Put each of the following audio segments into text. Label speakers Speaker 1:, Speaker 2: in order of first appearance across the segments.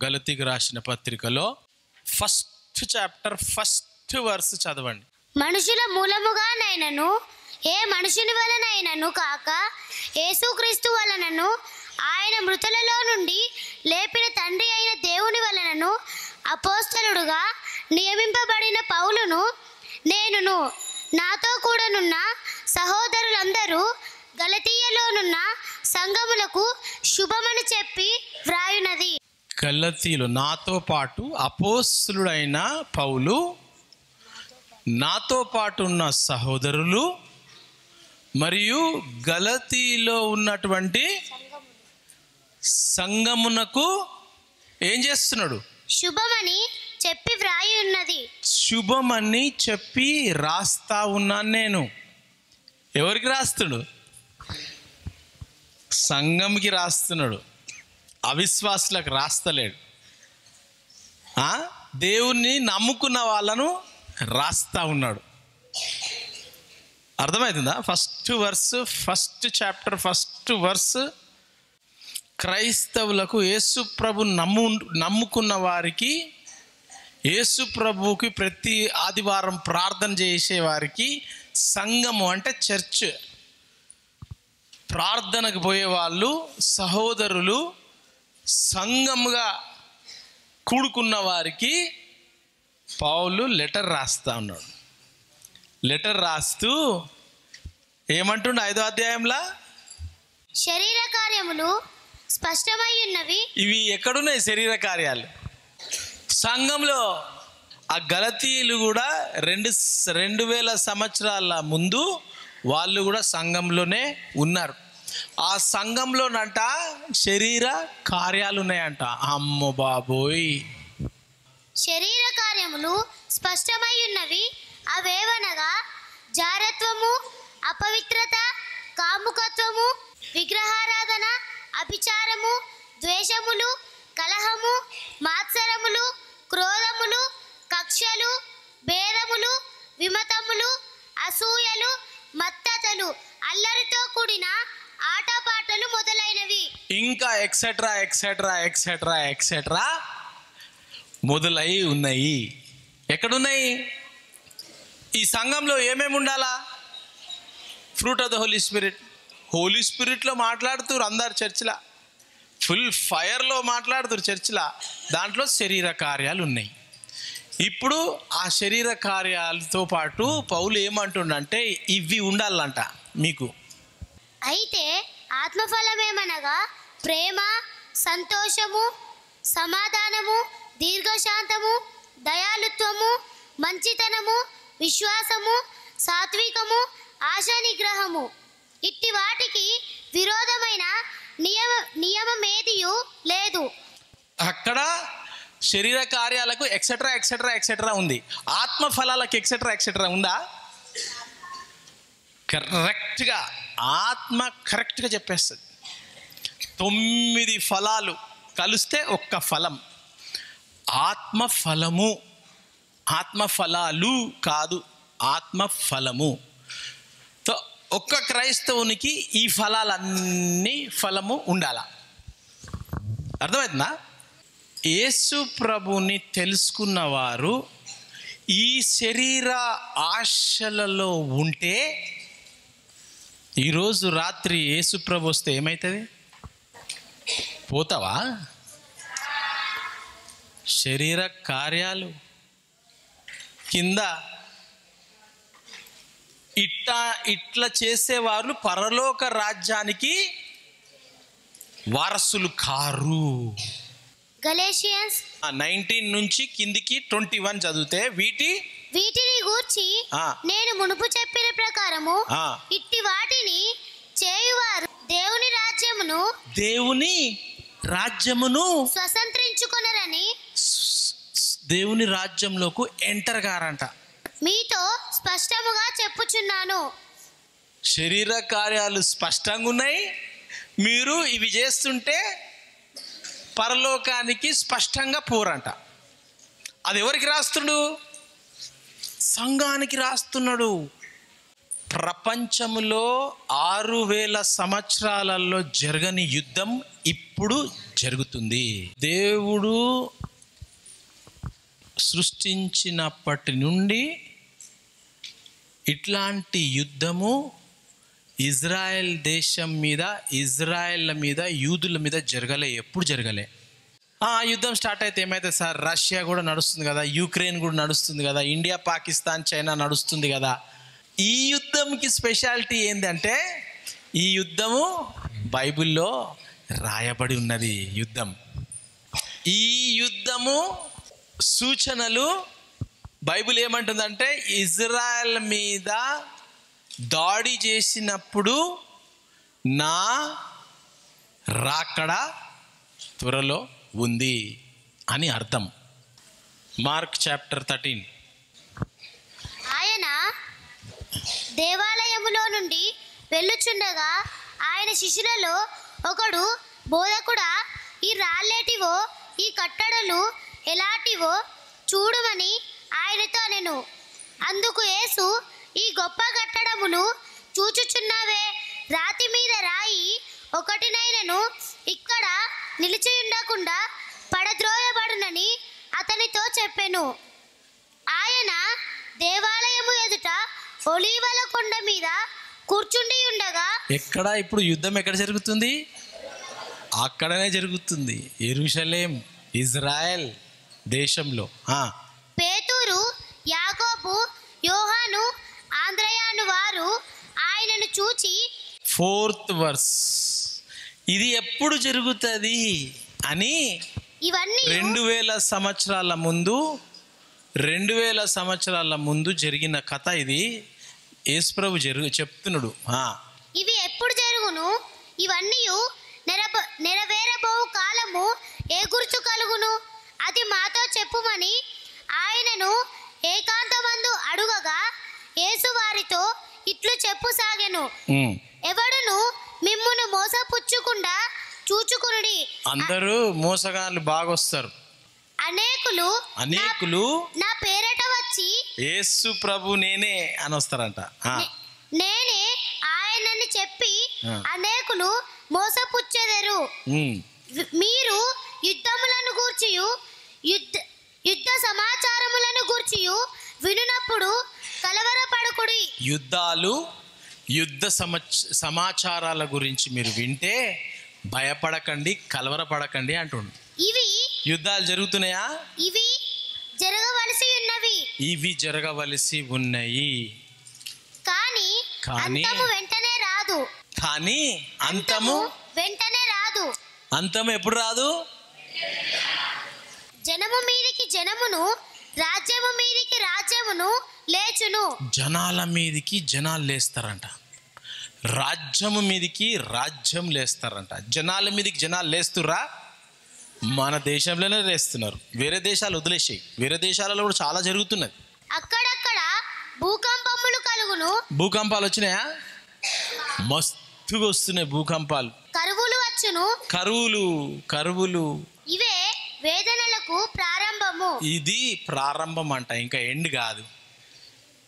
Speaker 1: గలతీకి రాసిన పత్రికలో first chapter first verse చదవండి.
Speaker 2: మనుషుల మూలముగానైనను ఏ మనుషుని వలనైనను కాక యేసుక్రీస్తు వలనను ఆయన మృతులలో నుండి లేపిన తండ్రి అయిన దేవుని వలనను అపోస్తలుడుగా నియమింపబడిన పౌలును నేనును నాతో కూడానున్న సహోదరులందరూ గలతీయలోనున్న సంఘములకు శుభమని చెప్పి వ్రాయునది.
Speaker 1: గలతీలు నాతో పాటు అపోస్తలుడైన పౌలు, నాతో పాటు ఉన్న సహోదరులు మరియు గలతీలో ఉన్నటువంటి సంఘమునకు ఏం చేస్తున్నాడు?
Speaker 2: శుభమని చెప్పి వ్రాయి ఉన్నది.
Speaker 1: శుభమని చెప్పి రాస్తా ఉన్నాను నేను. ఎవరికి రాస్తున్నాడు? సంఘంకి రాస్తున్నాడు, అవిశ్వాసులకు రాస్తలేడు. దేవుణ్ణి నమ్ముకున్న వాళ్ళను రాస్తా ఉన్నాడు. అర్థమవుతుందా? First verse, first chapter first verse క్రైస్తవులకు, యేసు ప్రభు నమ్ముకున్న వారికి, యేసు ప్రభువుకి ప్రతి ఆదివారం ప్రార్థన చేసే వారికి, సంఘము అంటే చర్చ్, ప్రార్థనకు పోయే వాళ్ళు, సహోదరులు, సంఘముగా కూడుకున్న వారికి పౌలు లెటర్ రాస్తా ఉన్నాడు. లెటర్ రాస్తూ ఏమంటుండు 5వ అధ్యాయంలో?
Speaker 2: శరీర కార్యములు స్పష్టమై ఉన్నవి.
Speaker 1: ఇవి ఎక్కడున్నాయి శరీర కార్యాలు? సంఘంలో. ఆ గలతీయులు కూడా 2000 సంవత్సరాల ముందు వాళ్ళు కూడా సంఘంలోనే ఉన్నారు. ఆ సంఘంలోనంట శరీర కార్యాలు ఉన్నాయంట. అమ్మో బాబోయ్!
Speaker 2: శరీర కార్యములు స్పష్టమై ఉన్నవి. అవేవనగా జారత్వము, అపవిత్రత, కాముకత్వము, విగ్రహారాధన, అభిచారము, ద్వేషములు, కలహము, మాత్సరములు, క్రోధములు, కక్షలు, భేదములు, విమతములు, అసూయలు, మత్తతలు, అల్లరితో కూడిన ఆటపాటలు మొదలైనవి. ఇంకా
Speaker 1: ఎక్సెట్రా ఎక్సెట్రా ఎక్సెట్రా ఎక్సెట్రా మొదలై ఉన్నాయి. ఎక్కడున్నాయి? ఈ సంఘంలో ఏమేమి ఉండాలా? Fruit of the Holy Spirit. Holy స్పిరిట్లో మాట్లాడుతున్నారు అందరు చర్చిలా, ఫుల్ ఫైర్లో మాట్లాడుతున్నారు చర్చిలా. దాంట్లో శరీర కార్యాలు ఉన్నాయి. ఇప్పుడు ఆ శరీర కార్యాలతో పాటు పౌలు ఏమంటుండంటే ఇవి ఉండాలంట మీకు.
Speaker 2: అయితే ఆత్మఫలమేమనగా ప్రేమ, సంతోషము, సమాధానము, దీర్ఘశాంతము, దయాలుత్వము, మంచితనము, విశ్వాసము, సాత్వికము, ఆశా నిగ్రహము. ఇట్టి వాటికి విరోధమైన నియమమేదియు లేదు.
Speaker 1: అక్కడ శరీర కార్యాలకు ఎక్సెట్రా ఎక్సెట్రా ఎక్సెట్రా ఉంది. ఆత్మ ఫలాలకు ఎక్సెట్రా ఎక్సెట్రా ఉందా? కరెక్ట్గా ఆత్మ కరెక్ట్గా చెప్పేస్తుంది. 9 ఫలాలు కలిస్తే ఒక్క ఫలం. ఆత్మ ఫలము, ఆత్మ ఫలాలు కాదు, ఆత్మ ఫలము. ఒక్క క్రైస్తవునికి ఈ ఫలాలన్నీ ఫలము ఉండాల. అర్థమవుతుందా? యేసు ప్రభుని తెలుసుకున్న వారు ఈ శరీర ఆశలలో ఉంటే, ఈరోజు రాత్రి యేసు ప్రభు వస్తే ఏమవుతుంది? పోతావా? శరీర కార్యాలు కింద ఇట్లా చేసేవారు పరలోక రాజ్యానికి వారసులు కారు.
Speaker 2: గలేషియన్స్
Speaker 1: 19 నుంచి కిందికి 21 చదివితే వీటిని
Speaker 2: గూర్చి నేను మునుపు చెప్పిన ప్రకారము ఇట్టి వాటిని చేయువారు దేవుని రాజ్యమును స్వతంత్రించుకొనరని, దేవుని రాజ్యంలోకి ఎంటర్ గారంట. మీతో స్పష్టముగా చెప్పుచున్నాను. శరీర కార్యాలు స్పష్టంగా ఉన్నాయి. మీరు ఇవి చేస్తుంటే పరలోకానికి స్పష్టంగా పోరంట. అది ఎవరికి రాస్తున్నాడు? సంఘానికి రాస్తున్నాడు. ప్రపంచంలో 6000 సంవత్సరాలలో జరగని యుద్ధం
Speaker 1: ఇప్పుడు జరుగుతుంది. దేవుడు సృష్టించినప్పటి నుండి ఇట్లాంటి యుద్ధము ఇజ్రాయెల్ దేశం మీద, ఇజ్రాయెల్ మీద, యూదుల మీద జరగలే, ఎప్పుడు జరగలే. యుద్ధం స్టార్ట్ అయితే ఏమైతే సార్, రష్యా కూడా నడుస్తుంది కదా, యుక్రెయిన్ కూడా నడుస్తుంది కదా, ఇండియా, పాకిస్తాన్, చైనా నడుస్తుంది కదా. ఈ యుద్ధంకి స్పెషాలిటీ ఏంటంటే ఈ యుద్ధము బైబిల్లో రాయబడి ఉన్నది. ఈ యుద్ధము సూచనలు బైబిల్ ఏమంటుందంటే ఇజ్రాయెల్ మీద దాడి చేసినప్పుడు నా రాకడ త్వరలో ఉంది అని అర్థం. Mark chapter 13.
Speaker 3: ఆయన దేవాలయములో నుండి వెళ్ళుచుండగా ఆయన శిష్యులలో ఒకడు, బోధకుడా, ఈ రాళ్ళేటివో, ఈ కట్టడలు ఎలాంటివో చూడమని ఆయనతో అనెను. అందుకు యేసు, ఈ గొప్ప కట్టడములు చూచుచున్నావే, రాతి మీద రాయి ఒకటినైనను ఇక్కడ నిలిచి ఉండకుండా పడద్రోయబడునని అతనితో చెప్పెను. ఆయన దేవాలయము ఎదుట ఒలీవల కొండ మీద కూర్చుండి ఉండగా,
Speaker 1: ఎక్కడ ఇప్పుడు యుద్ధం ఎక్కడ జరుగుతుంది? అక్కడనే జరుగుతుంది, యెరూషలేం, ఇజ్రాయెల్ దేశంలో.
Speaker 3: పేతురు, యాకోబు, యోహాను, ఆంద్రయాను వారు ఆయనను చూచి,
Speaker 1: 4th verse, ఇది ఎప్పుడు జరుగుతుంది అని
Speaker 3: ఇవన్నీ
Speaker 1: 2000 సంవత్సరాల ముందు జరిగిన కథ ఇది. యేసుప్రభు చెప్తున్నాడు.
Speaker 3: ఇవి ఎప్పుడు జరుగును, ఇవన్నీ నెరవేరబోవు కాలము ఏ గుర్తు కలుగును, అది మాతో చెప్పుమని ఆయనను ఏకాంతమందు అడుగగా, యేసు వారితో ఇట్లు చెప్పసాగెను, ఎవడును మిమ్మును మోసపుచ్చుకుండా చూచుకునుడి.
Speaker 1: అందరూ మోసగాళ్ళు బాగొస్తారు.
Speaker 3: అనేకులు నా పేరట వచ్చి
Speaker 1: యేసు ప్రభు నేనే అని వస్తారంట.
Speaker 3: నేనే ఆయనని చెప్పి అనేకులు మోసపుచ్చెదరు. మీరు యుద్ధములను గూర్చియు యుద్ధ సమాచారములను గూర్చియు వినునప్పుడు కలవరపడకుడి.
Speaker 1: యుద్ధ సమాచారాల గురించి మీరు వింటే భయపడకండి, కలవరపడకండి అంటుండు.
Speaker 3: ఇవి
Speaker 1: యుద్ధాలు జరుగుతున్నాయా?
Speaker 3: ఇవి
Speaker 1: జరగవలసి ఉన్నాయి.
Speaker 3: కానీ అంతము వెంటనే రాదు.
Speaker 1: అంతము ఎప్పుడు రాదు?
Speaker 3: జనము మీదికి జనమును, రాజ్యము మీదికి రాజ్యమును లేచును.
Speaker 1: జనాల మీదికి జనాలు లేస్తారంట, రాజ్యము మీదికి రాజ్యం లేస్తారంట. జనాల మీదికి జనాలు లేస్తుర్రా? మన దేశంలోనే లేస్తున్నారు. వేరే దేశాలు వదిలేసాయి, వేరే దేశాలలో కూడా చాలా జరుగుతున్నది.
Speaker 3: అక్కడక్కడ భూకంపములు కలుగును.
Speaker 1: భూకంపాలు వచ్చినాయా? మస్తుగా వస్తున్నాయి భూకంపాలు.
Speaker 3: కరువులు వచ్చును.
Speaker 1: కరువులు
Speaker 3: ఇవే వేదనలకు ప్రారంభము.
Speaker 1: ఇది ప్రారంభం అంట, ఇంకా ఎండ్ కాదు.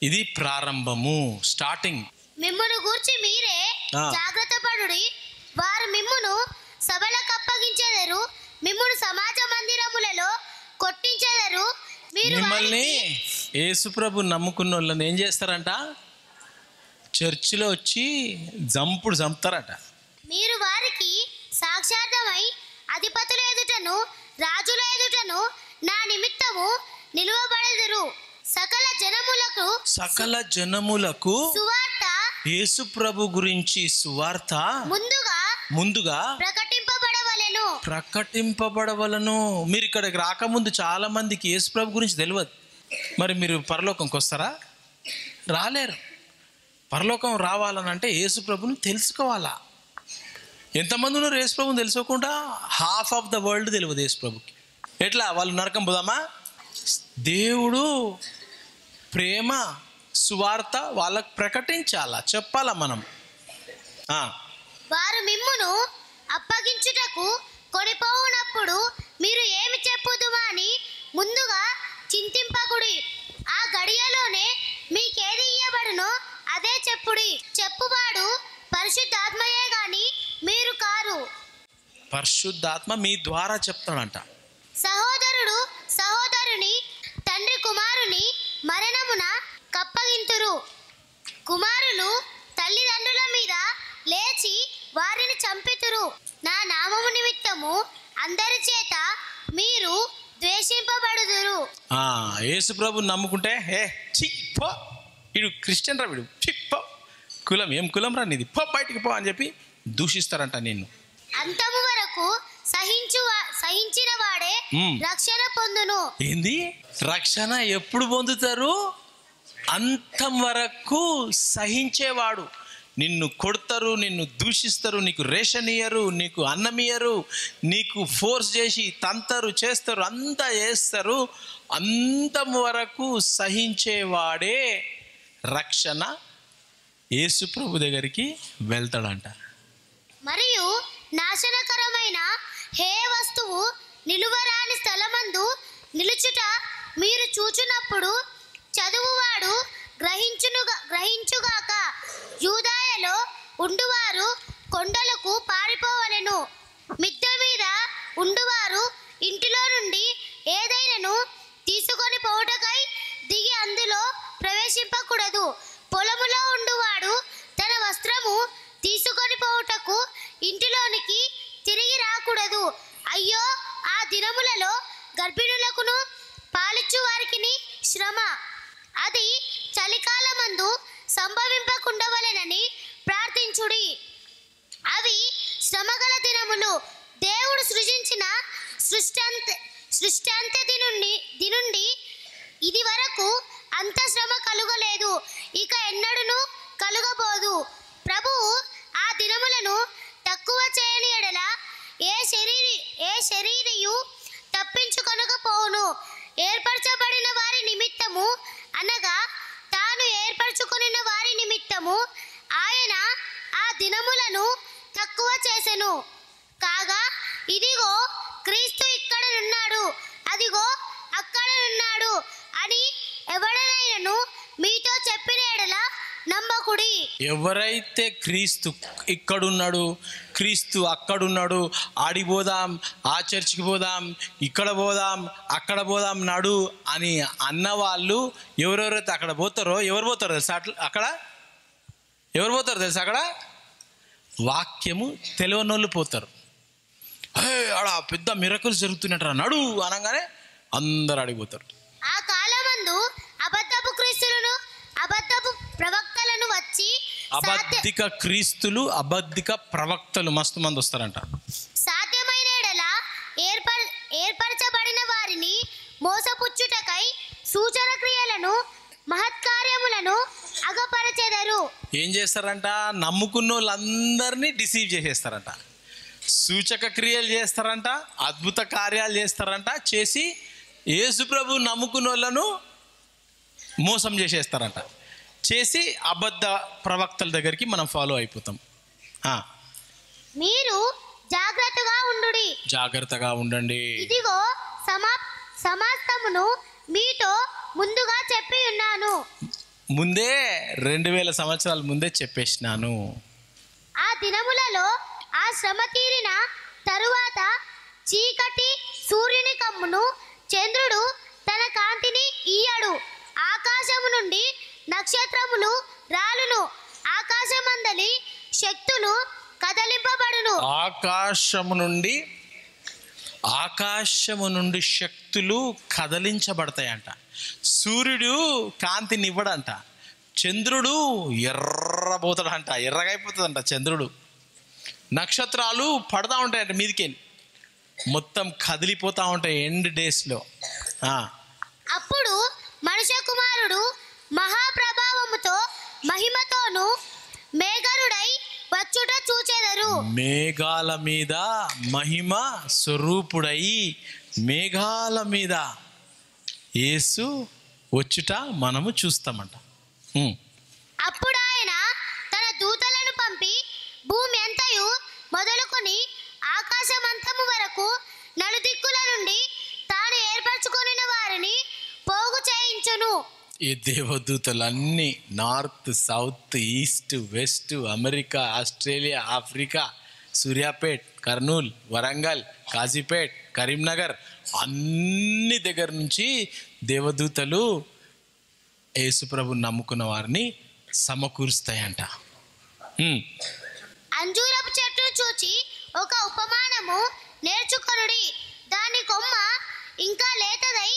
Speaker 1: ఇది ప్రారంభము, స్టార్టింగ్.
Speaker 3: మిమ్మును గూర్చి మీరే జాగ్రత్త పడుడి. వారు మిమ్మును సభలకు అప్పగించెదరు, మిమ్మును సమాజ మందిరములలో కొట్టించెదరు.
Speaker 1: మిమ్మల్ని యేసుప్రభు నమ్ముకున్న వాళ్ళని ఏం చేస్తారంట? చర్చిలో వచ్చి చంపుతారట.
Speaker 3: మీరు వారికి సాక్షార్థమై అధిపతుల ఎదుటను రాజుల ఎదుటను నా నిమిత్తము నిలువబడెదరు. సకల జనములకు
Speaker 1: సువార్త, యేసు ప్రభు గురించి సువార్త ముందుగా ప్రకటింపబడవలను. మీరు ఇక్కడికి రాకముందు చాలా మందికి యేసు ప్రభు గురించి తెలియదు. మరి మీరు పరలోకంకి వస్తారా? రాలేరు. పరలోకం రావాలనంటే యేసు ప్రభుని తెలుసుకోవాలా. ఎంతమంది ఉన్నారు యేసు ప్రభుని తెలుసుకోకుండా? హాఫ్ ఆఫ్ ద వరల్డ్ తెలియదు యేసు ప్రభుకి. ఎట్లా వాళ్ళు నరకం పోదామా? దేవుడు ప్రేమ సువార్త వాళ్ళకు ప్రకటించాలా, చెప్పాలా మనం.
Speaker 3: వారు మిమ్మును అప్పగించుటకు కొనిపోవునప్పుడు మీరు ఏమి చెప్పుదుమా అని ముందుగా చింతింపకుడి. ఆ గడియలోనే మీకేది ఇయ్యబడునో అదే చెప్పుడి. చెప్పువాడు పరిశుద్ధాత్మయే గాని మీరు కారు.
Speaker 1: పరిశుద్ధాత్మ మీ ద్వారా చెప్తాడంట.
Speaker 3: సహోదరుడు సహోదరుని తండ్రి కుమారుని మరణమున కప్పగింతురు. కుమారులు తల్లిదండ్రుల మీద లేచి వారిని చంపితురు. నా నామము నిమిత్తము అందరి చేత మీరు ద్వేషింపబడుదురు.
Speaker 1: యేసు ప్రభు నమ్ముకుంటే పో, వీడు క్రిస్టియన్ రా, వీడు పో, కులం ఏం కులం రా నీది, పో బయటికి పో అని చెప్పి దూషిస్తారంట నిన్ను.
Speaker 3: అంతము వరకు సహించిన వాడే రక్షణ పొందును.
Speaker 1: ఏంది రక్షణ ఎప్పుడు పొందుతారు? అంతం వరకు సహించేవాడు. నిన్ను కొడతారు, నిన్ను దూషిస్తారు, నీకు రేషన్ ఇయ్యరు, నీకు అన్నం ఇయ్యరు, నీకు ఫోర్స్ చేసి తంతరు, చేస్తారు, అంతా చేస్తారు. అంతం వరకు సహించేవాడే రక్షణ యేసు ప్రభు దగ్గరికి వెళ్తాడంట.
Speaker 3: మరియు నాశనకరమైన హే వస్తువు నిలువరాని స్థలమందు నిలుచుట మీరు చూచునప్పుడు చదువువాడు గ్రహించుగాక. యూదాయలో ఉండువారు కొండలకు పారిపోవలెను. మిద్దె మీద ఉండువారు ఇంటిలో నుండి ఏదైనాను తీసుకొని పోవుటకై దిగి అందులో ప్రవేశింపకూడదు. పొలములో ఉండువాడు తన వస్త్రము తీసుకొని పోవుటకు ఇంటిలోనికి తిరిగి రాకూడదు. అయ్యో, ఆ దినములలో గర్భిణులకును పాలిచ్చు వారికిని శ్రమ. అది చలికాలమందు సంభవింపకుండవలెనని ప్రార్థించుడి. అవి శ్రమగల దినములు. దేవుడు సృజించిన సృష్టాంత్య దినుండి ఇది వరకు అంత శ్రమ కలుగలేదు, ఇక ఎన్నడూను కలుగబోదు. ప్రభువు ఆ దినములను తక్కువ చేయని ఎడల ఏ శరీరియు తప్పించుకొనకపోవును. ఏర్పరచబడిన వారి నిమిత్తము అనగా తాను ఏర్పరచుకొనిన వారి నిమిత్తము ఆయన ఆ దినములను తక్కువ చేసెను. కాగా ఇదిగో క్రీస్తు ఇక్కడనున్నాడు, అదిగో అక్కడనున్నాడు అని ఎవడనైనను మీతో చెప్పిన ఎడల నమ్మకుడి.
Speaker 1: ఎవరైతే క్రీస్తు ఇక్కడున్నాడు, క్రీస్తు అక్కడున్నాడు, ఆడిపోదాం, ఆ చర్చికి పోదాం, ఇక్కడ పోదాం, అక్కడ పోదాం నాడు అని అన్నవాళ్ళు ఎవరెవరైతే అక్కడ పోతారో, ఎవరు పోతారో తెలుసా? అక్కడ ఎవరు పోతారో తెలుసా? అక్కడ వాక్యము తెలియనోళ్ళు పోతారు. ఆడ పెద్ద మిరకులు జరుగుతున్నట్రా నడు అనగానే అందరు అడిగిపోతారు.
Speaker 3: ఆ కాలమందు అబద్ధపు క్రీస్తులను అబద్ధపు ప్రవక్తలను వచ్చి
Speaker 1: అబద్ధిక క్రీస్తులు, అబద్ధిక ప్రవక్తలు మస్తు మంది వస్తారంట.
Speaker 3: సాధ్యమైన ఎడల ఏర్పరచబడిన వారిని మోసపుచ్చుటకై సూచన క్రియలను మహత్కార్యములను అగపరచెదరు.
Speaker 1: ఏం చేస్తారంట? నమ్ముకున్న వాళ్ళందరినీ డిసీవ్ చేసేస్తారంట, సూచక క్రియలు చేస్తారంట, అద్భుత కార్యాలు చేస్తారంట, చేసి యేసు ప్రభు నమ్ముకున్న వాళ్ళను మోసం చేసేస్తారంట, చేసి అబద్ధ ప్రవక్తల దగ్గరికి మనం ఫాలో అయిపోతాం.
Speaker 3: మీరు
Speaker 1: జాగ్రత్తగా ఉండండి.
Speaker 3: ఇదిగో సమస్తమును మీతో ముందుగా చెప్పి ఉన్నాను.
Speaker 1: ముందే 2000 సంవత్సరాల ముందే చెప్పేసినాను.
Speaker 3: ఆ దినములలో ఆ శ్రమ తీరిన తరువాత చీకటి సూర్యుని కమ్మును, చంద్రుడు తన కాంతిని ఇయ్యడు, ఆకాశము నుండి నక్షత్రములు రాలును, ఆకాశమందలి శక్తులు కదలింపబడును. ఆకాశము నుండి శక్తులు కదలించబడతాయంట. సూర్యుడు కాంతినివ్వడంట, చంద్రుడు ఎర్రబోతాడంట, ఎర్రగైపోతుందంట చంద్రుడు. నక్షత్రాలు పడతా ఉంటాయంట మీదికి, మొత్తం కదిలిపోతూ ఉంటాయి ఎండ్ డేస్లో. అప్పుడు మనుష్య కుమారుడు మహాప్రభావముతో మహిమతోను మేఘరుడై వచ్చుట చూచెదరు.
Speaker 1: మేఘాల మీద మహిమ స్వరూపుడై మేఘాల మీద యేసు వచ్చుట మనము చూస్తామంట.
Speaker 3: అప్పుడు ఆయన తన దూతలను పంపి భూమి అంతయు మొదలుకొని ఆకాశమంతము వరకు నలుదిక్కుల నుండి తాను ఏర్పరచుకొనిన వారిని పోగు చేయించును.
Speaker 1: ఈ దేవదూతలన్నీ north, south, east, west, America, Australia, Africa Suryapet, Kurnool, Warangal, Kazipet, Karimnagar అన్ని దగ్గర నుంచి దేవదూతలు యేసుప్రభుని నమ్ముకున్న వారిని సమకూరుస్తాయంట.
Speaker 3: అంజూరపు చెట్టును చూచి ఒక ఉపమానము నేర్చుకొనుడి. దాని కొమ్మ ఇంకా లేతదై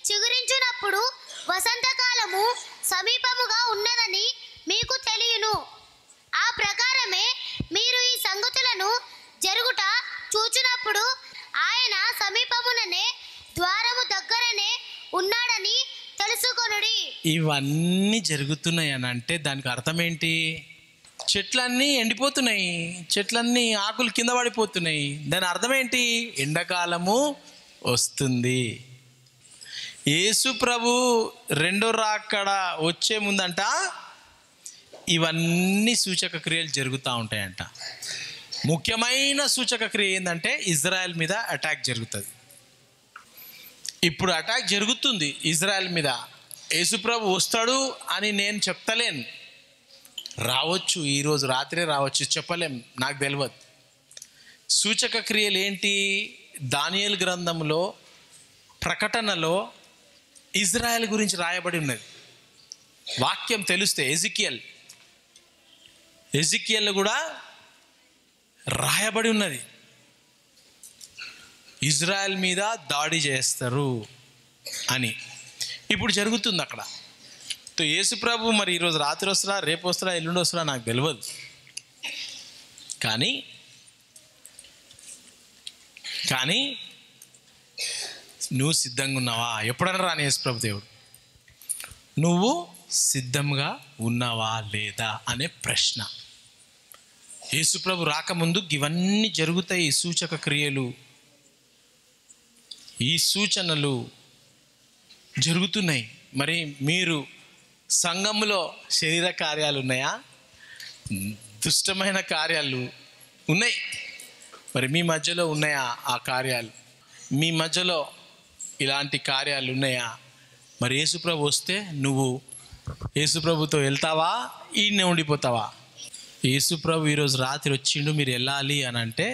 Speaker 3: చిగురించునప్పుడు వసంతకాలము సమీపముగా ఉన్నదని మీకు తెలియను. ఆ ప్రకారమే మీరు ఈ సంగతులను జరుగుట చూచునప్పుడు ఆయన సమీపముననే ద్వారము దగ్గరనే ఉన్నాడని తెలుసుకొనుడి.
Speaker 1: ఇవన్నీ జరుగుతున్నాయి అని అంటే దానికి అర్థం ఏంటి? చెట్లన్నీ ఎండిపోతున్నాయి, చెట్లన్నీ ఆకులు కింద పడిపోతున్నాయి. దాని అర్థం ఏంటి? ఎండాకాలము వస్తుంది. యేసు ప్రభు రెండో రాకడ వచ్చే ముందంట ఇవన్నీ సూచక క్రియలు జరుగుతూ ఉంటాయంట. ముఖ్యమైన సూచక క్రియ ఏంటంటే ఇజ్రాయెల్ మీద అటాక్ జరుగుతుంది. ఇప్పుడు అటాక్ జరుగుతుంది ఇజ్రాయెల్ మీద. యేసుప్రభు వస్తాడు అని నేను చెప్తలేను, రావచ్చు, ఈరోజు రాత్రే రావచ్చు, చెప్పలేం, నాకు తెలియదు. సూచక క్రియలు ఏంటి? దానియేలు గ్రంథంలో ప్రకటనలో ఇజ్రాయెల్ గురించి రాయబడి ఉన్నది. వాక్యం తెలిస్తే ఎజికియల్ కూడా రాయబడి ఉన్నది. ఇజ్రాయెల్ మీద దాడి చేస్తారు అని ఇప్పుడు జరుగుతుంది అక్కడ. యేసు ప్రభు మరి ఈరోజు రాత్రి వస్తారా, రేపు వస్తారా, ఎల్లుండి వస్తారా నాకు తెలియదు. కానీ నువ్వు సిద్ధంగా ఉన్నావా? ఎప్పుడన్నా రాని యేసు ప్రభు దేవుడు, నువ్వు సిద్ధంగా ఉన్నావా లేదా అనే ప్రశ్న. యేసు ప్రభు రాకముందు ఇవన్నీ జరుగుతాయి, ఈ సూచక క్రియలు, ఈ సూచనలు జరుగుతున్నాయి. మరి మీరు సంఘంలో శరీర కార్యాలు ఉన్నాయా? దుష్టమైన కార్యాలు ఉన్నాయి. మరి మీ మధ్యలో ఉన్నాయా ఆ కార్యాలు? మీ మధ్యలో ఇలాంటి కార్యాలు ఉన్నాయా? మరి యేసుప్రభు వస్తే నువ్వు యేసుప్రభుతో వెళ్తావా, ఈయన్నే ఉండిపోతావా? యేసుప్రభు ఈరోజు రాత్రి వచ్చిండు, మీరు వెళ్ళాలి అని అంటే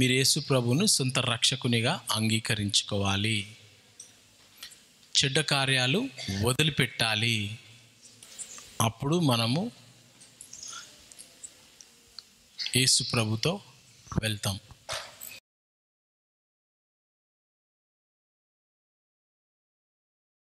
Speaker 1: మీరు యేసుప్రభును సొంత రక్షకునిగా అంగీకరించుకోవాలి. చెడ్డ కార్యాలు వదిలిపెట్టాలి. అప్పుడు మనము యేసు ప్రభుతో వెళ్తాం.